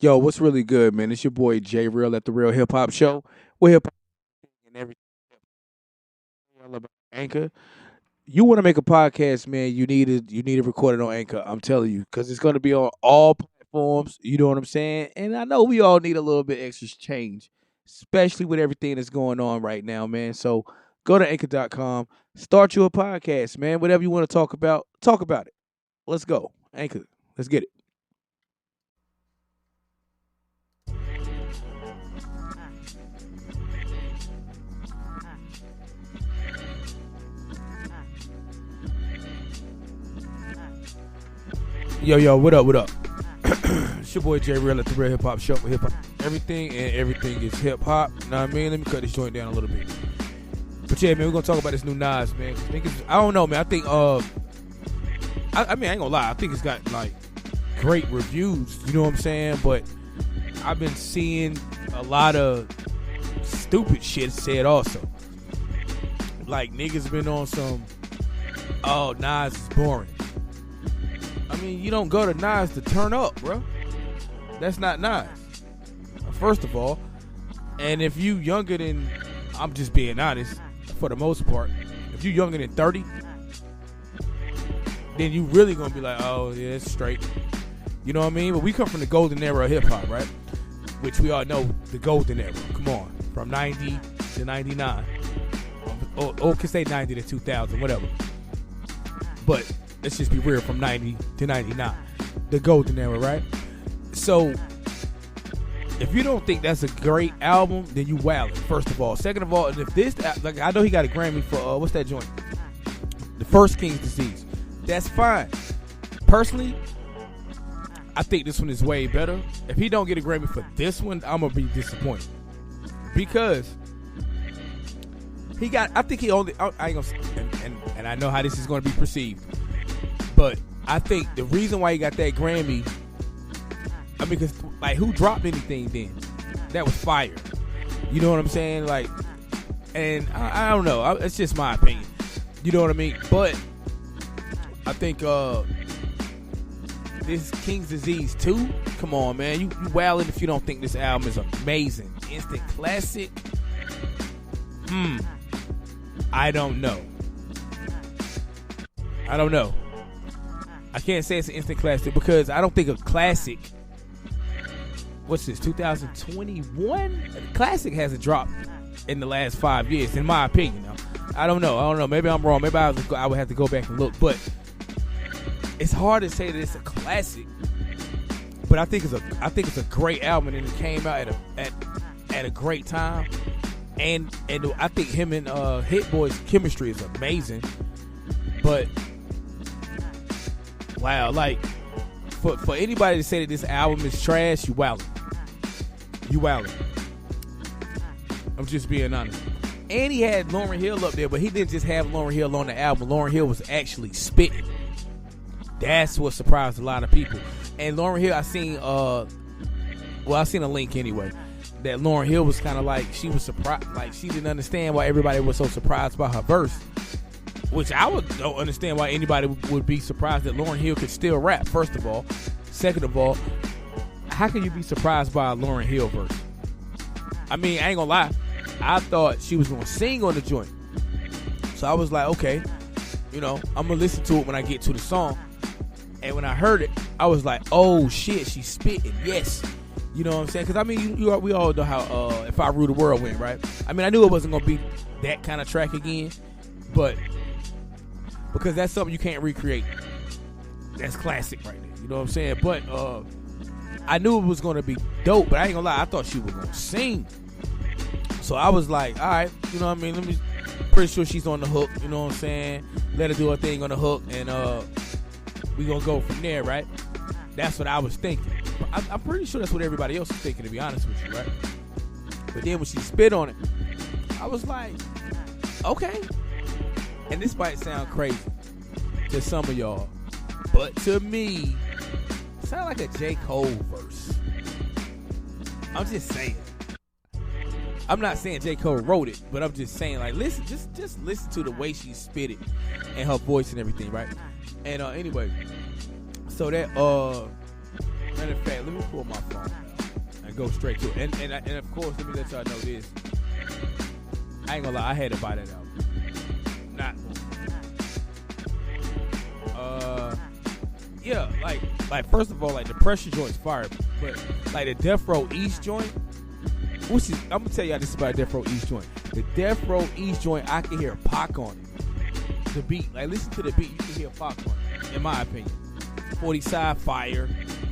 Yo, what's really good, man? It's your boy J Real at the Real Hip Hop Show. We're hip hop and everything all about Anchor. You want to make a podcast, man? You need to record it on Anchor. I'm telling you, because it's going to be on all platforms. You know what I'm saying? And I know we all need a little bit extra change, especially with everything that's going on right now, man. So go to Anchor.com, start you a podcast, man. Whatever you want to talk about it. Let's go, Anchor. Let's get it. Yo, what up, what up? It's your boy J Real at the Real Hip Hop Show. Hip hop, everything and everything is hip hop. Know what I mean? Let me cut this joint down a little bit. But yeah, man, we're gonna talk about this new Nas, man. I don't know, man. I think I mean, I ain't gonna lie. I think it's got like great reviews. You know what I'm saying? But I've been seeing a lot of stupid shit said also. Like niggas been on some, oh, Nas is boring. I mean, you don't go to Nas to turn up, bro. That's not Nas. First of all, and if you younger than, I'm just being honest, for the most part, if you younger than 30, then you really gonna be like, oh yeah, it's straight. You know what I mean? But we come from the golden era of hip hop, right? Which we all know the golden era. Come on, from 90 to 99, or can say 90 to 2000, whatever. But let's just be real, from 90 to 99, the golden era, right? So if you don't think that's a great album, then you wildin', first of all. Second of all, and if this, like, I know he got a Grammy for what's that joint, the first King's Disease. That's fine. Personally, I think this one is way better. If he don't get a Grammy for this one, I'm gonna be disappointed, because he got, I think he only, I ain't gonna, and I know how this is gonna be perceived, but I think the reason why he got that Grammy, I mean, because, like, who dropped anything then? That was fire. You know what I'm saying? Like, and I don't know. It's just my opinion. You know what I mean? But I think this King's Disease 2, come on, man. You wildin' if you don't think this album is amazing. Instant classic? I don't know. I can't say it's an instant classic because I don't think a classic, what's this, 2021? A classic hasn't dropped in the last 5 years, in my opinion. Now, I don't know. Maybe I'm wrong. Maybe I would have to go back and look. But it's hard to say that it's a classic. But I think it's a great album, and it came out at a great time. And I think him and Hit Boy's chemistry is amazing. But wow, like, for anybody to say that this album is trash, you wildin'. I'm just being honest. And he had Lauryn Hill up there, but he didn't just have Lauryn Hill on the album. Lauryn Hill was actually spitting. That's what surprised a lot of people. And Lauryn Hill, I seen a link anyway, that Lauryn Hill was kind of like, she was surprised, like she didn't understand why everybody was so surprised by her verse. Which I don't understand why anybody would be surprised that Lauryn Hill could still rap, first of all. Second of all, how can you be surprised by a Lauryn Hill verse? I mean, I ain't gonna lie. I thought she was gonna sing on the joint. So I was like, okay, I'm gonna listen to it when I get to the song. And when I heard it, I was like, oh shit, she's spitting, yes. You know what I'm saying? Because I mean, we all know how If I Rule the World went, right? I mean, I knew it wasn't gonna be that kind of track again, but because that's something you can't recreate. That's classic right there. You know what I'm saying? But I knew it was going to be dope, but I ain't going to lie. I thought she was going to sing. So I was like, all right, you know what I mean? Pretty sure she's on the hook. You know what I'm saying? Let her do her thing on the hook, and we going to go from there, right? That's what I was thinking. I'm pretty sure that's what everybody else is thinking, to be honest with you, right? But then when she spit on it, I was like, okay. And this might sound crazy to some of y'all, but to me, it sounds like a J. Cole verse. I'm just saying. I'm not saying J. Cole wrote it, but I'm just saying, like, listen, just listen to the way she spit it and her voice and everything, right? And anyway, so that matter of fact, let me pull my phone out. go straight to it. And of course, let me let y'all know this. I ain't gonna lie, I had to buy that album. Not. Yeah, like first of all, like the Pressure joint's fire, but like the Death Row East joint, which is, I'm gonna tell y'all this about Death Row East joint. The Death Row East joint, I can hear Pac on it. The beat, like listen to the beat, you can hear Pac on it, in my opinion. 40 side fire,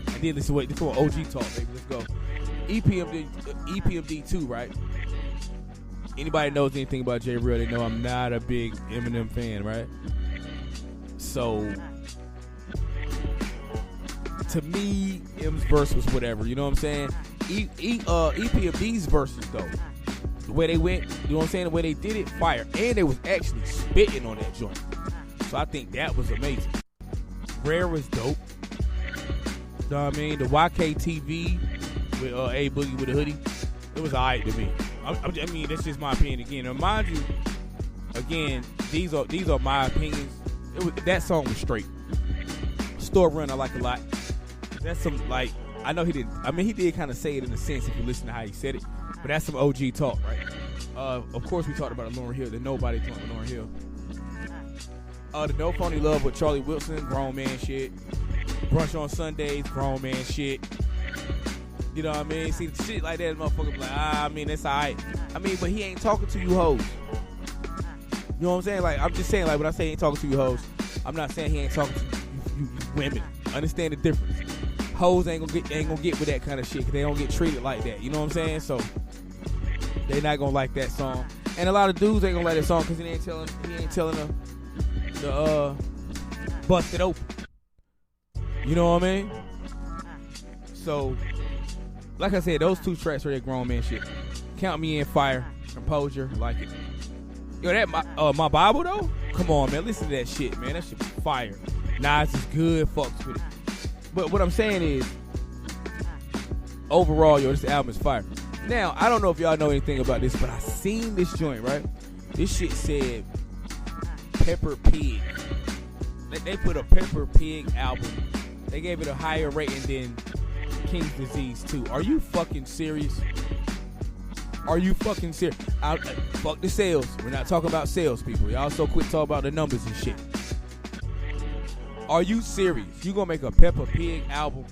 and then listen to this one OG talk, baby. Let's go. EPMD 2, right? Anybody knows anything about J Real, they know I'm not a big Eminem fan, right? So to me, M's verse was whatever, you know what I'm saying? EPMD's verses though, the way they went, you know what I'm saying, the way they did it, fire. And they was actually spitting on that joint. So I think that was amazing. Rare was dope. You know what I mean? The YKTV with A Boogie with the hoodie, it was alright to me. I mean, that's just my opinion again. Now, mind you, again, these are my opinions. That song was straight. Store Run I like a lot. That's some, like, I know he didn't, I mean, he did kind of say it in a sense if you listen to how he said it, but that's some OG talk, right? Of course, we talked about Lauryn Hill. That nobody talked about Lauryn Hill. The No Phony Love with Charlie Wilson, grown man shit. Brunch on Sundays, grown man shit. You know what I mean? See, shit like that, motherfucker be like, I mean, that's alright. I mean, but he ain't talking to you hoes. You know what I'm saying? Like, I'm just saying, like, when I say he ain't talking to you hoes, I'm not saying he ain't talking to you women. Understand the difference. Hoes ain't gonna get with that kind of shit because they don't get treated like that. You know what I'm saying? So they not gonna like that song. And a lot of dudes ain't gonna like that song because he ain't telling them to bust it open. You know what I mean? So, like I said, those two tracks are that grown man shit. Count Me In, fire. Composure, like it. Yo, that my Bible though? Come on, man, listen to that shit, man. That shit fire. Nas is good, fucks with it. But what I'm saying is, overall, yo, this album is fire. Now, I don't know if y'all know anything about this, but I seen this joint, right? This shit said Pepper Pig. They put a Pepper Pig album. They gave it a higher rating than King's Disease 2. Are you fucking serious? Are you fucking serious? Fuck the sales. We're not talking about sales, people. Y'all so quick talk about the numbers and shit. Are you serious? You gonna make a Peppa Pig album?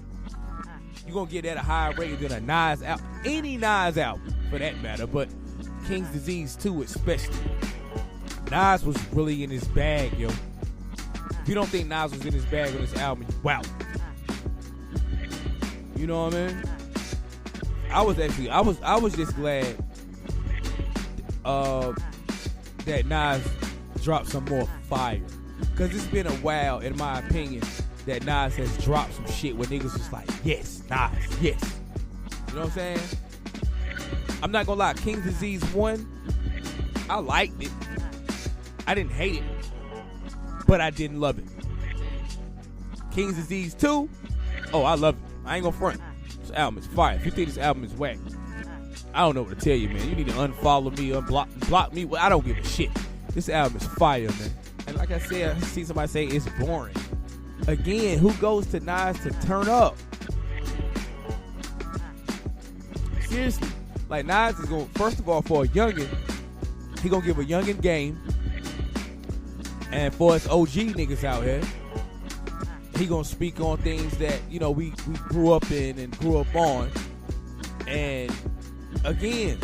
You gonna get that a higher rating than a Nas album? Any Nas album, for that matter, but King's Disease 2 especially. Nas was really in his bag, yo. If you don't think Nas was in his bag on this album, wow. You know what I mean? I was just glad that Nas dropped some more fire. Cause it's been a while, in my opinion, that Nas has dropped some shit where niggas just like, yes, Nas, yes. You know what I'm saying? I'm not gonna lie, King's Disease 1, I liked it. I didn't hate it, but I didn't love it. King's Disease 2, oh, I love it. I ain't gonna front. This album is fire. If you think this album is whack, I don't know what to tell you, man. You need to unfollow me, block me. Well, I don't give a shit. This album is fire, man. And like I said, I see somebody say it's boring. Again, who goes to Nas to turn up? Seriously. Like, Nas is going, first of all, for a youngin', he gonna give a youngin' game. And for us OG niggas out here, he gonna speak on things that, you know, we grew up in and grew up on. And again,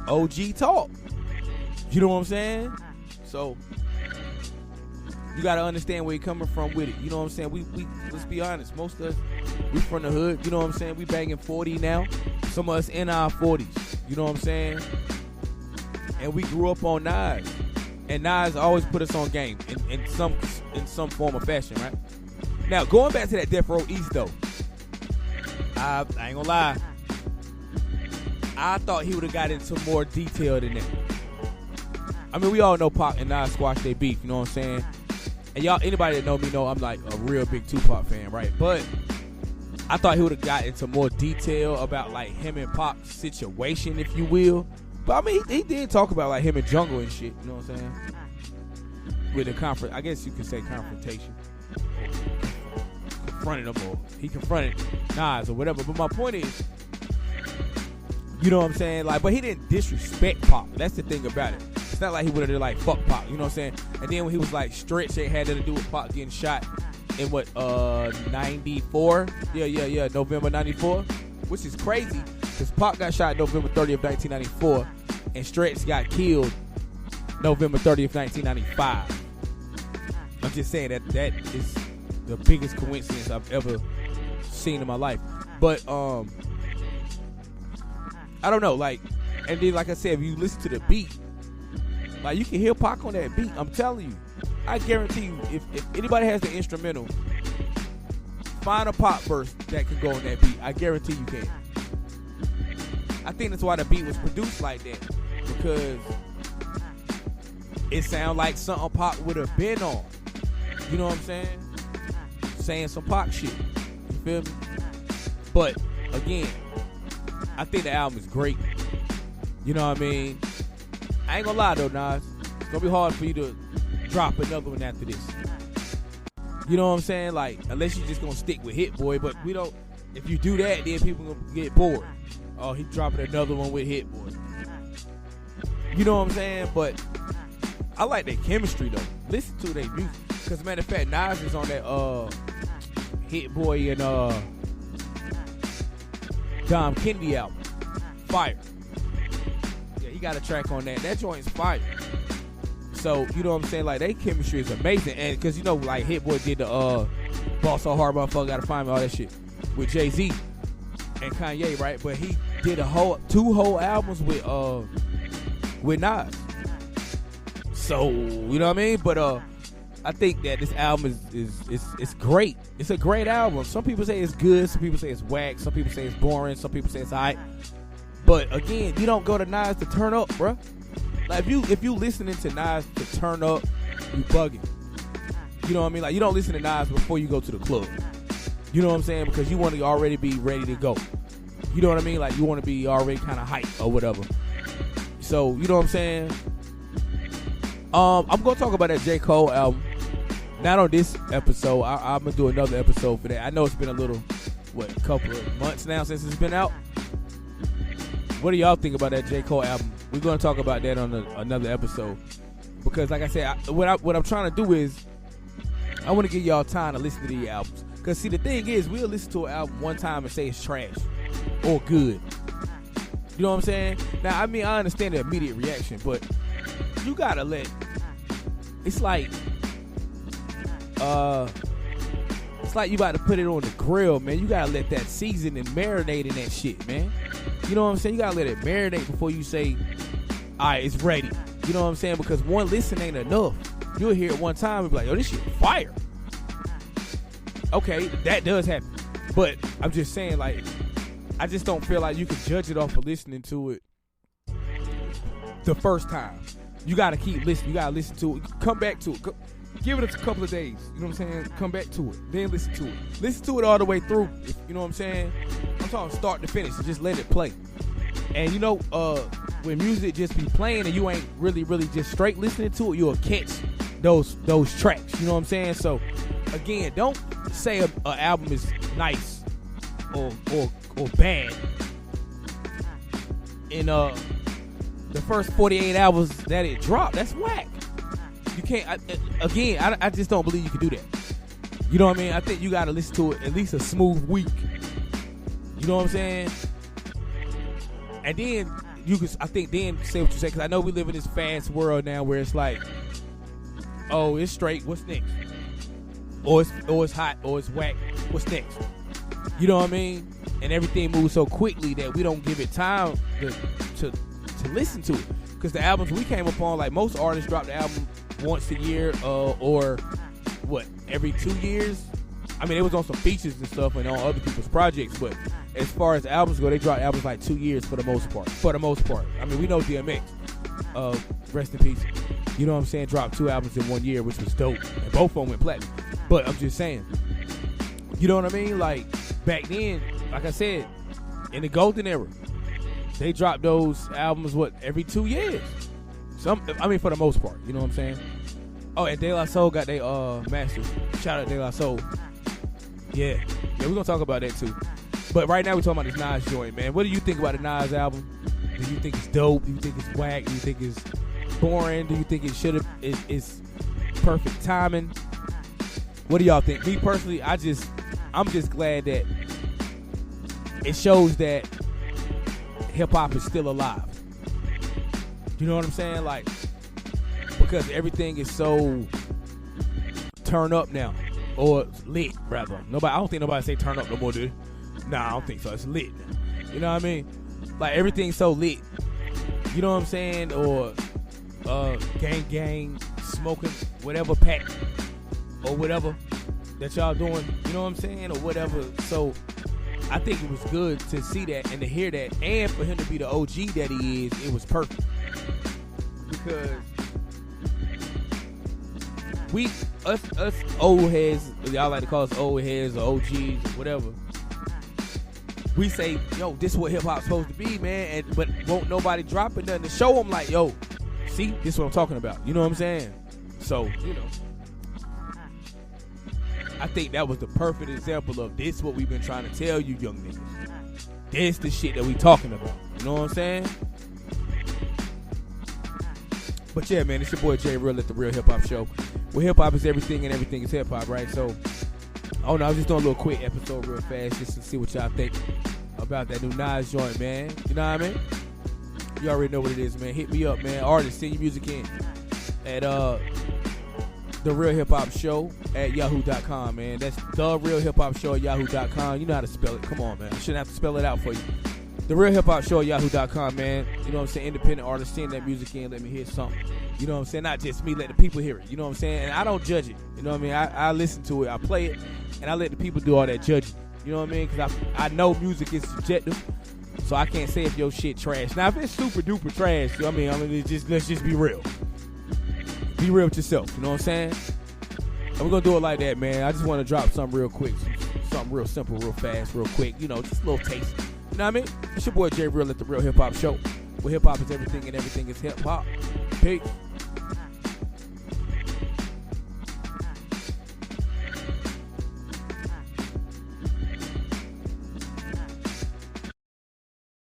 OG talk. You know what I'm saying? So you gotta understand where you're coming from with it. You know what I'm saying? We let's be honest, most of us, we from the hood, you know what I'm saying? We banging 40 now. Some of us in our 40s. You know what I'm saying? And we grew up on Nas. And Nas always put us on game in some form of fashion, right? Now, going back to that Death Row East, though, I ain't gonna lie. I thought he would have got into more detail than that. I mean, we all know Pac and Nas squash their beef, you know what I'm saying? And y'all, anybody that know me know I'm like a real big Tupac fan, right? But I thought he would have got into more detail about like him and Pac's situation, if you will. But I mean, he did talk about like him and Jungle and shit, you know what I'm saying? With the I guess you could say confrontation. Confronted him, or he confronted Nas or whatever. But my point is, You know what I'm saying? Like, but he didn't disrespect Pac. That's the thing about it. It's not like he would have like fuck Pac. You know what I'm saying? And then when he was like Stretch, it had nothing to do with Pac getting shot in what 94? Yeah, November 94, which is crazy because Pac got shot November 30th, 1994, and Stretch got killed November 30th, 1995. I'm just saying that is the biggest coincidence I've ever seen in my life. But I don't know, like, and then like I said, if you listen to the beat, like you can hear Pac on that beat. I'm telling you, I guarantee you, if anybody has the instrumental, find a Pac verse that can go on that beat. I guarantee you can. I think that's why the beat was produced like that, because it sounds like something Pac would have been on. You know what I'm saying? Saying some Pac shit. You feel me? But again, I think the album is great. You know what I mean? I ain't gonna lie though, Nas. It's gonna be hard for you to drop another one after this. You know what I'm saying? Like, unless you just gonna stick with Hit Boy, but we don't. If you do that, then people gonna get bored. Oh, he dropping another one with Hit Boy. You know what I'm saying? But I like their chemistry though. Listen to their music. Cause matter of fact, Nas is on that Hit Boy and Dom Kennedy album. Fire. Yeah, he got a track on that. That joint's fire. So, you know what I'm saying? Like, their chemistry is amazing. And because, you know, like, Hit Boy did the Boss So Hard Motherfucker Gotta Find Me, all that shit with Jay-Z and Kanye, right? But he did two whole albums with Nas. So, you know what I mean? But I think that this album is great. It's a great album. Some people say it's good. Some people say it's whack. Some people say it's boring. Some people say it's alright. But again, you don't go to Nas to turn up, bruh. Like if you listening to Nas to turn up, you bugging. You know what I mean? Like, you don't listen to Nas before you go to the club. You know what I'm saying? Because you want to already be ready to go. You know what I mean? Like, you want to be already kind of hyped or whatever. So, you know what I'm saying? I'm gonna talk about that J. Cole album. Not on this episode. I'm gonna do another episode for that. I know it's been a little, couple of months now since it's been out. What do y'all think about that J. Cole album? We're gonna talk about that on another episode, because like I said, what I'm trying to do is I want to give y'all time to listen to these albums. Cause see, the thing is, we'll listen to an album one time and say it's trash or good. You know what I'm saying? Now, I mean, I understand the immediate reaction, but you gotta it's like you about to put it on the grill, man. You gotta let that season and marinate in that shit, man. You know what I'm saying? You gotta let it marinate before you say, alright, it's ready. You know what I'm saying? Because one listen ain't enough. You'll hear it one time and be like, oh, this shit fire. Okay, that does happen. But I'm just saying, like, I just don't feel like you can judge it off of listening to it the first time. You gotta keep listening. You gotta listen to it. Come back to it. Give it a couple of days. You know what I'm saying? Come back to it. Then listen to it. Listen to it all the way through. You know what I'm saying? I'm talking start to finish. Just let it play. And you know, when music just be playing and you ain't really just straight listening to it, you'll catch those tracks. You know what I'm saying? So again, don't say a album is nice or bad in the first 48 hours that it dropped. That's whack. You can't. I just don't believe you can do that. You know what I mean? I think you got to listen to it at least a smooth week. You know what I'm saying? And then you can, I think, then say what you say, because I know we live in this fast world now where it's like, oh, it's straight. What's next? Or it's hot. Or it's whack. What's next? You know what I mean? And everything moves so quickly that we don't give it time to listen to it. Because the albums we came upon, like most artists drop the album once a year or every 2 years. I mean, it was on some features and stuff and on other people's projects, but as far as albums go, they drop albums like 2 years for the most part. I mean, we know DMX, rest in peace, you know what I'm saying, dropped 2 albums in 1 year, which was dope, and both of them went platinum. But I'm just saying, you know what I mean? Like, back then, like I said, in the golden era, they dropped those albums, every 2 years? For the most part, you know what I'm saying? Oh, and De La Soul got their masters. Shout out De La Soul. Yeah, we're gonna talk about that too. But right now we're talking about this Nas joint, man. What do you think about the Nas album? Do you think it's dope? Do you think it's whack? Do you think it's boring? Do you think it should have? It's perfect timing? What do y'all think? Me personally, I'm just glad that it shows that hip hop is still alive. You know what I'm saying? Like, because everything is so turn up now, or lit rather. I don't think nobody say turn up no more, dude. Nah, I don't think so. It's lit now. You know what I mean? Like, everything's so lit. You know what I'm saying? Or gang, smoking whatever pack or whatever that y'all doing. You know what I'm saying? Or whatever. So I think it was good to see that and to hear that, and for him to be the OG that he is, it was perfect. Because us old heads, y'all like to call us old heads or OGs or whatever, we say, yo, this is what hip hop's supposed to be, man, but won't nobody drop it nothing to show them, like, yo, see, this is what I'm talking about. You know what I'm saying? So, you know, I think that was the perfect example of this what we've been trying to tell you young niggas. This the shit that we talking about. You know what I'm saying? But yeah, man, it's your boy Jay Real at the Real Hip Hop Show, where hip hop is everything and everything is hip hop, right? So, oh no, I was just doing a little quick episode real fast just to see what y'all think about that new Nas joint, man. You know what I mean? You already know what it is, man. Hit me up, man. Artists, send your music in at The Real Hip Hop Show at yahoo.com, man. That's The Real Hip Hop Show at yahoo.com. You know how to spell it. Come on, man. I shouldn't have to spell it out for you. The Real Hip Hop Show at yahoo.com, man. You know what I'm saying? Independent artists, send that music in. Let me hear something. You know what I'm saying? Not just me, let the people hear it. You know what I'm saying? And I don't judge it. You know what I mean? I listen to it. I play it. And I let the people do all that judging. You know what I mean? Because I know music is subjective. So I can't say if your shit trash. Now, if it's super duper trash, I mean, let's just be real. Be real with yourself. You know what I'm saying? And we're going to do it like that, man. I just want to drop something real quick. Something real simple, real fast, real quick. You know, just a little taste. You know what I mean? It's your boy Jay Real at the Real Hip Hop Show, where hip hop is everything and everything is hip hop. Peace.